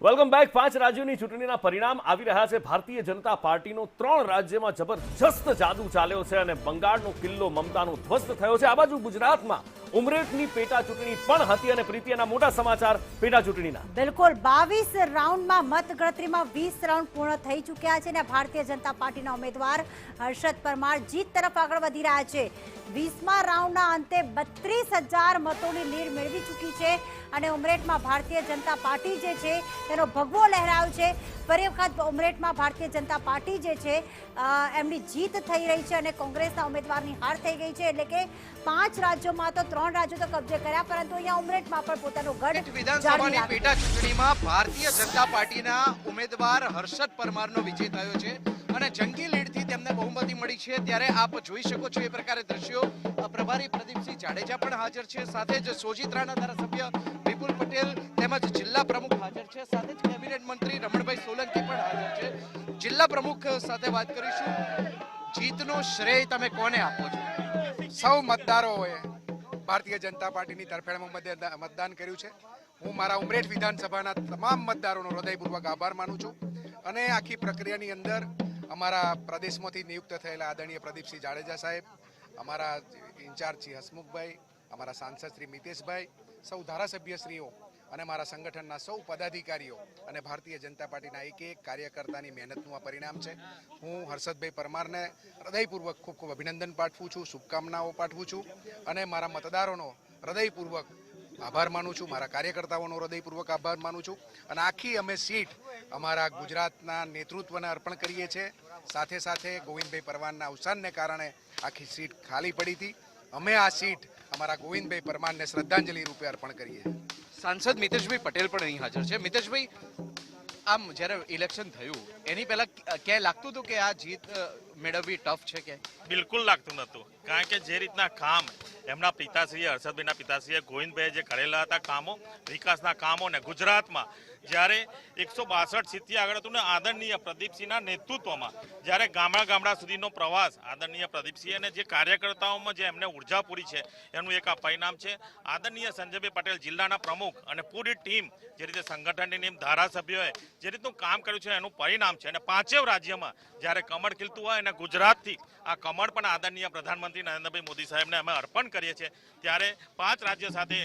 Welcome back. 5 રાજ્યોની ચૂંટણીના પરિણામ આવી રહ્યા છે। ભારતીય જનતા પાર્ટીનો 3 રાજ્યમાં જબરજસ્ત જાદુ ચાલ્યો છે અને બંગાળનો કિલ્લો મમતાનો ધ્વસ્ત થયો છે। આ બાજુ ગુજરાતમાં ઉમરેઠની પેટા ચૂંટણી પણ હતી અને પ્રીતિના મોટા સમાચાર પેટા ચૂંટણીના। બિલકુલ 22 રાઉન્ડમાં મતગણતરીમાં 20 રાઉન્ડ પૂર્ણ થઈ ચૂક્યા છે અને ભારતીય જનતા પાર્ટીના ઉમેદવાર હર્ષદ પરમાર જીત તરફ આગળ વધી રહ્યા છે। 20મા રાઉન્ડના અંતે 32,000 મતોની લીડ મેળવી ચૂકી છે અને ઉમરેઠમાં ભારતીય જનતા પાર્ટી જે છે તેનો ભગવો લહેરાયો છે। ફરી વખત ઉમરેઠમાં ભારતીય જનતા પાર્ટી જે છે એમની જીત થઈ રહી છે અને કોંગ્રેસના ઉમેદવારની હાર થઈ ગઈ છે। એટલે કે 5 રાજ્યોમાં તો 3 રાજ્યો તો કબજે કર્યા, પરંતુ અહીંયા ઉમરેઠમાં પણ પોતાનો ગઢ વિધાનસભાની પેટા ચૂંટણીમાં ભારતીય જનતા પાર્ટીના ઉમેદવાર હર્ષદ પરમારનો વિજય થયો છે અને જંગી લીડથી તેમને બહુમતી મળી છે। ત્યારે આપ જોઈ શકો છો એ પ્રકારે દ્રશ્યો। પ્રભારી પ્રદીપસિંહ જાડેજા પણ હાજર છે, સાથે જ સોજિત્રાના ધારાસભ્ય વિપુલ પટેલ તેમજ જિલ્લા પ્રમુખ હાજર છે, સાથે જ કેબિનેટ મંત્રી રમણભાઈ સોલંકી પણ હાજર છે। જિલ્લા પ્રમુખ સાથે વાત કરીશું। જીતનો શ્રેય તમે કોને આપો છો? સૌ મતદારોએ ભારતીય જનતા પાર્ટીની તરફેણમાં મતદાન કર્યું છે। હું મારા ઉમરેઠ વિધાનસભાના તમામ મતદારોનો હૃદયપૂર્વક આભાર માનું છું અને આખી પ્રક્રિયાની અંદર અમારા પ્રદેશમાંથી નિયુક્ત થયેલા આદરણીય પ્રદીપસિંહ જાડેજા સાહેબ, અમારા ઇન્ચાર્જ શ્રી હસમુખભાઈ, અમારા સાંસદ શ્રી મિતેશભાઈ, સૌ ધારાસભ્યશ્રીઓ અને મારા સંગઠનના સૌ પદાધિકારીઓ અને ભારતીય જનતા પાર્ટીના એક કાર્યકર્તાની મહેનતનું આ પરિણામ છે। હું હર્ષદભાઈ પરમારને હૃદયપૂર્વક ખૂબ ખૂબ અભિનંદન પાઠવું છું, શુભકામનાઓ પાઠવું છું અને મારા મતદારોનો હૃદયપૂર્વક આભાર માનું છું, મારા કાર્યકર્તાઓનો હૃદયપૂર્વક આભાર માનું છું અને આખી અમે સીટ અમારા ગુજરાતના નેતૃત્વને અર્પણ કરીએ છીએ। સાથે સાથે ગોવિંદભાઈ પરમારના અવસાનને કારણે આખી સીટ ખાલી પડી હતી। અમે આ સીટ અમારા ગોવિંદભાઈ પરમારને શ્રદ્ધાંજલિ રૂપે અર્પણ કરીએ છીએ। સાંસદ મિતેશભાઈ પટેલ પણ અહીં હાજર છે। મિતેશભાઈ, આમ જ્યારે ઇલેક્શન થયું એની પહેલા ક્યાંય લાગતું હતું કે આ જીત મેળવવી ટફ છે? કે બિલકુલ લાગતું નહોતું, કારણ કે જે રીતના કામ એમના પિતાશ્રીએ, હર્ષદભાઈના પિતાશ્રીએ, ગોવિંદભાઈએ જે કરેલા હતા કામો, વિકાસના કામો, ને ગુજરાતમાં જ્યારે 162 સીટથી આગળ હતું ને આદરણીય પ્રદીપસિંહના નેતૃત્વમાં જ્યારે ગામડા સુધીનો પ્રવાસ આદરણીય પ્રદીપસિંહ અને જે કાર્યકર્તાઓમાં જે એમને ઉર્જા પૂરી છે એનું એક આ પરિણામ છે। આદરણીય સંજયભાઈ પટેલ જિલ્લાના પ્રમુખ અને પૂરી ટીમ, જે રીતે સંગઠનની ટીમ, ધારાસભ્યોએ જે રીતનું કામ કર્યું છે એનું પરિણામ છે। અને 5 રાજ્યમાં જ્યારે કમળ ખીલતું હોય અને ગુજરાતથી આ કમળ પણ આદરણીય પ્રધાનમંત્રી નરેન્દ્રભાઈ મોદી સાહેબને અમે અર્પણ કરીએ છીએ, ત્યારે 5 રાજ્ય સાથે